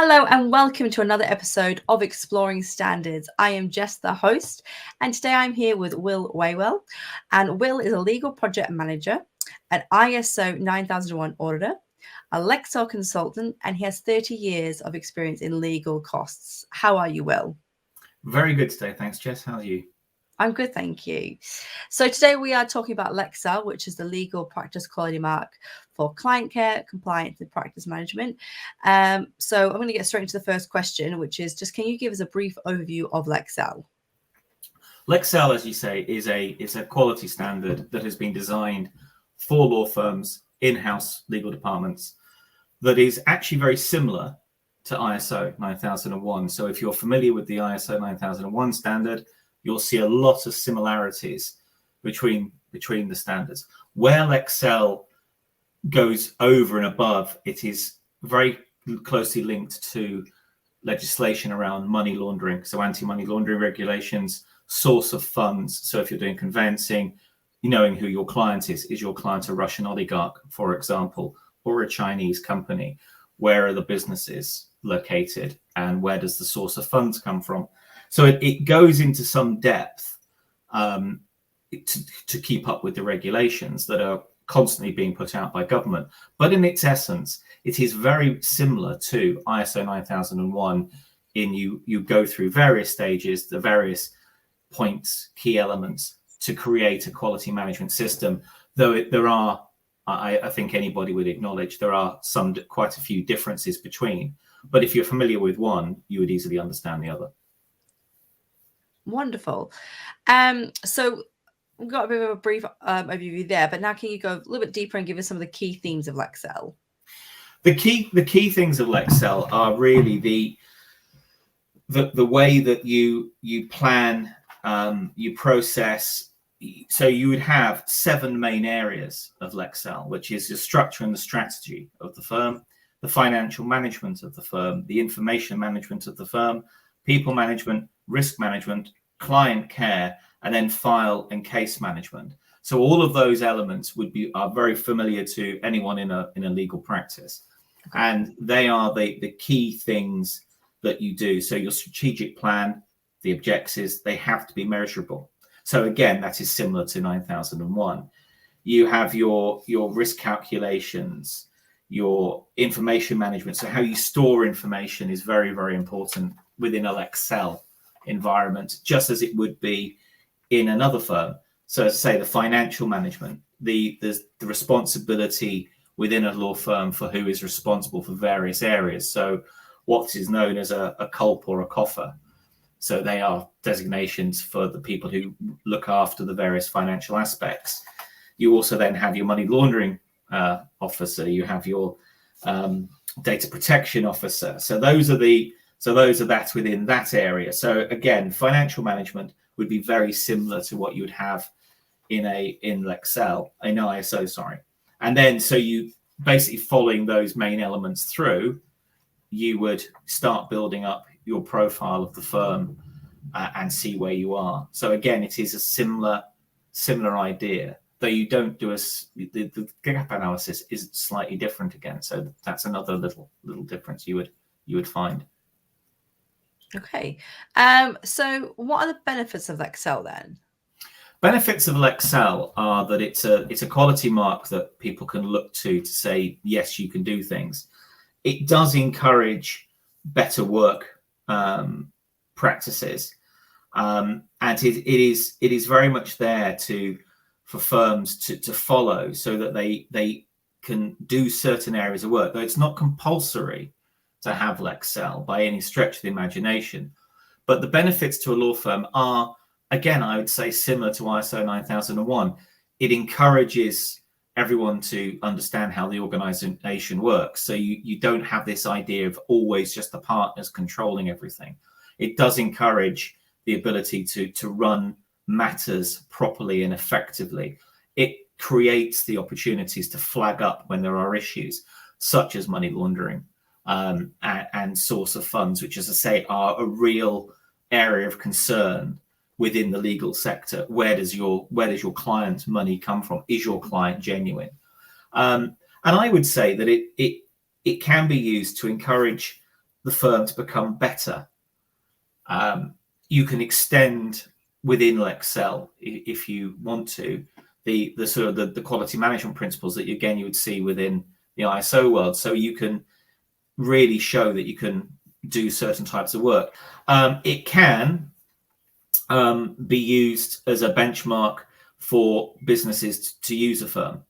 Hello and welcome to another episode of Exploring Standards. I am Jess, the host, and today I'm here with Will Whawell. And Will is a legal project manager, an ISO 9001 auditor, a Lexcel Consultant, and he has 30 years of experience in legal costs. How are you, Will? Very good today. Thanks, Jess. How are you? I'm good, thank you. So today we are talking about Lexcel, which is the legal practice quality mark for client care, compliance, and practice management. So I'm going to get straight into the first question, which is just, can you give us a brief overview of Lexcel? Lexcel, as you say, is a quality standard that has been designed for law firms, in-house legal departments, that is actually very similar to ISO 9001. So if you're familiar with the ISO 9001 standard, you'll see a lot of similarities between the standards. Where Lexcel goes over and above, it is very closely linked to legislation around money laundering. So anti-money laundering regulations, source of funds. So if you're doing conveyancing, knowing who your client is your client a Russian oligarch, for example, or a Chinese company? Where are the businesses located and where does the source of funds come from? So it goes into some depth to keep up with the regulations that are constantly being put out by government. But in its essence, it is very similar to ISO 9001 in you go through various stages, the various points, key elements to create a quality management system, though there are, I think anybody would acknowledge, there are quite a few differences between. But if you're familiar with one, you would easily understand the other. Wonderful. So we've got a bit of a brief overview there, but now can you go a little bit deeper and give us some of the key themes of Lexcel? The key things of Lexcel are really the way that you plan, you process. So you would have 7 main areas of Lexcel, which is the structure and the strategy of the firm, the financial management of the firm, the information management of the firm, people management, risk management, client care, and then file and case management. So all of those elements are very familiar to anyone in a legal practice. Okay. And they are the key things that you do. So your strategic plan, the objectives, they have to be measurable. So again, that is similar to 9001. You have your risk calculations, your information management. So how you store information is very, very important within a Lexcel environment, just as it would be in another firm. So say the financial management, the responsibility within a law firm for who is responsible for various areas. So what is known as a culp or a coffer. So they are designations for the people who look after the various financial aspects. You also then have your money laundering officer. You have your data protection officer. So those are that within that area. So again, financial management would be very similar to what you would have in Lexcel, in ISO, sorry. And then so you basically following those main elements through, you would start building up your profile of the firm and see where you are. So again, it is a similar idea, though you don't do the gap analysis is slightly different again. So that's another little difference you would find. Okay. So what are the benefits of Lexcel then? Benefits of Lexcel are that it's a quality mark that people can look to say, yes, you can do things. It does encourage better work practices, and it is very much there for firms to follow, so that they can do certain areas of work. Though it's not compulsory to have Lexcel by any stretch of the imagination, but the benefits to a law firm are, again, I would say similar to ISO 9001. It encourages everyone to understand how the organization works. So you don't have this idea of always just the partners controlling everything. It does encourage the ability to run matters properly and effectively. It creates the opportunities to flag up when there are issues, such as money laundering and source of funds, which, as I say, are a real area of concern within the legal sector. Where does your client's money come from? Is your client genuine? And I would say that it can be used to encourage the firm to become better. You can extend within Lexcel, if you want to, the sort of the quality management principles that you would see within the ISO world. So you can really show that you can do certain types of work. It can be used as a benchmark for businesses to use a firm.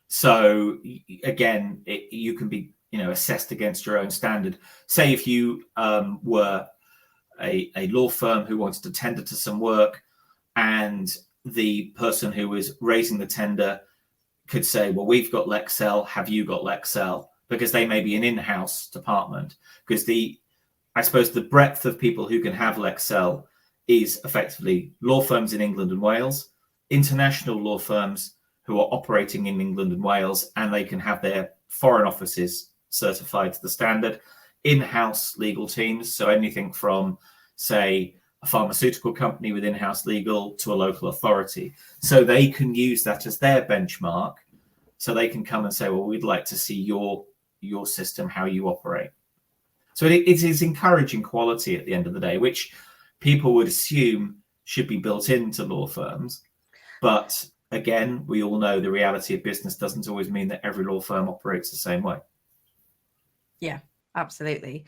So again, you can be assessed against your own standard. Say if you were a law firm who wanted to tender to some work, and the person who was raising the tender could say, well, we've got Lexcel, have you got Lexcel? Because they may be an in-house department. Because I suppose the breadth of people who can have Lexcel is effectively law firms in England and Wales, international law firms who are operating in England and Wales, and they can have their foreign offices certified to the standard, in-house legal teams. So anything from, say, a pharmaceutical company with in-house legal to a local authority. So they can use that as their benchmark. So they can come and say, well, we'd like to see your system, how you operate. So it is encouraging quality at the end of the day, which people would assume should be built into law firms. But again, we all know the reality of business doesn't always mean that every law firm operates the same way. Yeah, absolutely.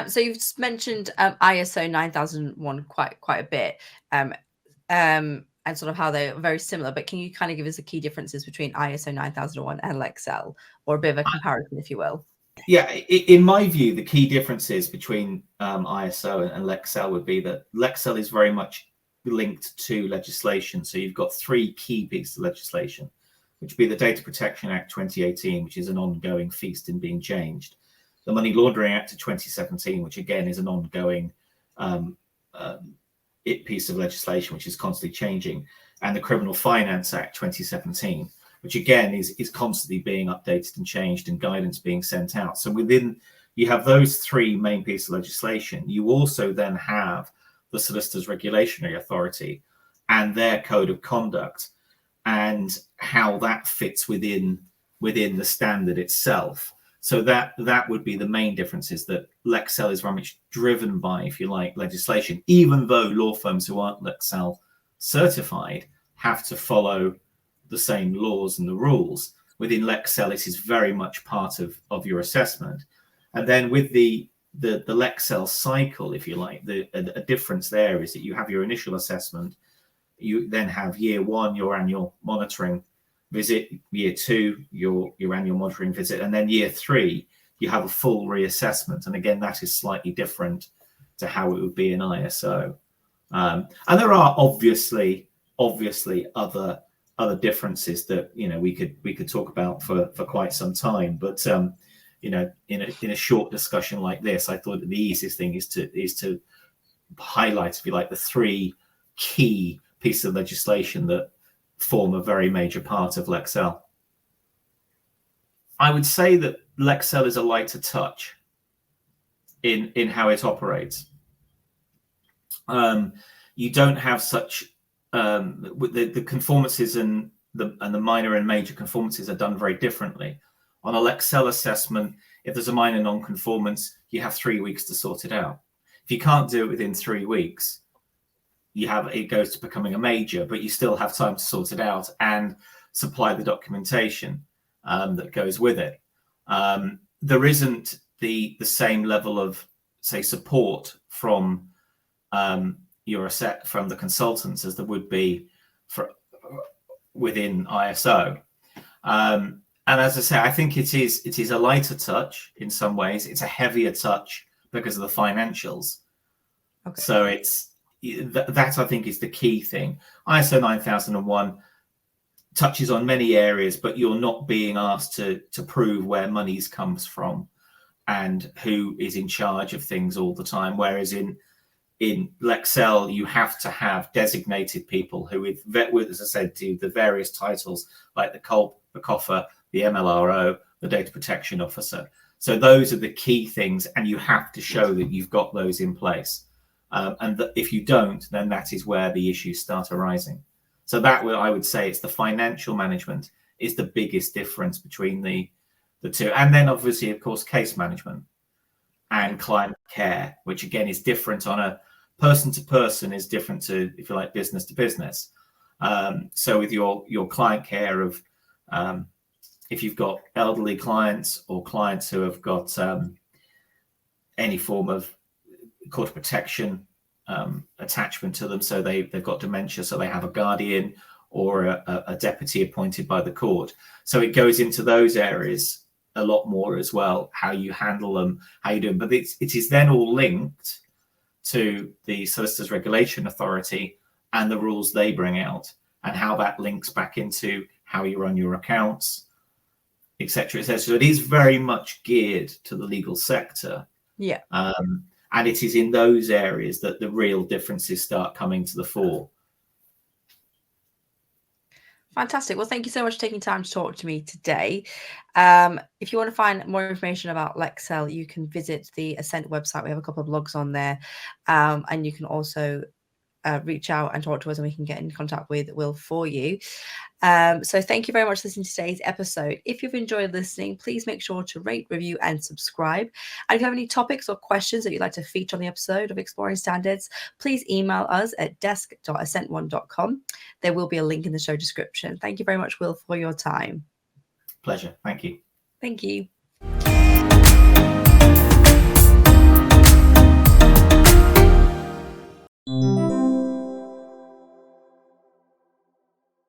So you've just mentioned ISO 9001 quite a bit, and sort of how they're very similar. But can you kind of give us the key differences between ISO 9001 and Lexcel, or a bit of a comparison, if you will? Yeah, in my view, the key differences between ISO and Lexcel would be that Lexcel is very much linked to legislation. So you've got three key pieces of legislation, which would be the Data Protection Act 2018, which is an ongoing feast in being changed. The Money Laundering Act of 2017, which again is an ongoing piece of legislation, which is constantly changing. And the Criminal Finance Act 2017, which again is constantly being updated and changed and guidance being sent out. So you have those three main pieces of legislation. You also then have the Solicitors Regulatory Authority and their code of conduct and how that fits within the standard itself. So that would be the main difference, is that Lexcel is very much driven by, if you like, legislation, even though law firms who aren't Lexcel certified have to follow the same laws and the rules. Within Lexcel, it is very much part of your assessment. And then with the Lexcel cycle, if you like, a difference there is that you have your initial assessment, you then have year one, your annual monitoring visit, year two, your annual monitoring visit, and then year three, you have a full reassessment. And again, that is slightly different to how it would be in ISO. And there are obviously other differences that we could talk about for quite some time, but in a short discussion like this, I thought the easiest thing is to highlight, if you like, the three key pieces of legislation that form a very major part of Lexcel. I would say that Lexcel is a lighter touch in how it operates. You don't have such the conformances and the minor and major conformances are done very differently. On a Lexcel assessment, if there's a minor non-conformance, you have 3 weeks to sort it out. If you can't do it within 3 weeks, it goes to becoming a major, but you still have time to sort it out and supply the documentation that goes with it. There isn't the same level of, say, support from from the consultants as there would be within ISO. And as I say, I think it is a lighter touch in some ways. It's a heavier touch because of the financials. Okay. So that I think is the key thing. ISO 9001 touches on many areas, but you're not being asked to prove where monies comes from and who is in charge of things all the time. Whereas in Lexcel, you have to have designated people who, with, as I said, do the various titles like the COLP, the COFA, the MLRO, the Data Protection Officer. So those are the key things, and you have to show that you've got those in place. And that if you don't, then that is where the issues start arising. So I would say it's the financial management is the biggest difference between the two. And then obviously, of course, case management. and client care, which again is different on a person to person, is different to, if you like, business to business. So with your client care of, if you've got elderly clients or clients who have got any form of court protection attachment to them, so they've got dementia, so they have a guardian or a deputy appointed by the court. So it goes into those areas a lot more as well, how you handle them, how you do them. But it is then all linked to the Solicitors Regulation Authority and the rules they bring out, and how that links back into how you run your accounts, etc., etc. So it is very much geared to the legal sector. Yeah. And it is in those areas that the real differences start coming to the fore. Fantastic. Well, thank you so much for taking time to talk to me today. If you want to find more information about Lexcel, you can visit the Assent website. We have a couple of blogs on there. And you can also reach out and talk to us, and we can get in contact with Will for you. So thank you very much for listening to today's episode. If you've enjoyed listening, please make sure to rate, review, and subscribe. And if you have any topics or questions that you'd like to feature on the episode of Exploring Standards, please email us at desk.assent1.com. There will be a link in the show description. Thank you very much, Will, for your time. Pleasure. Thank you. Thank you.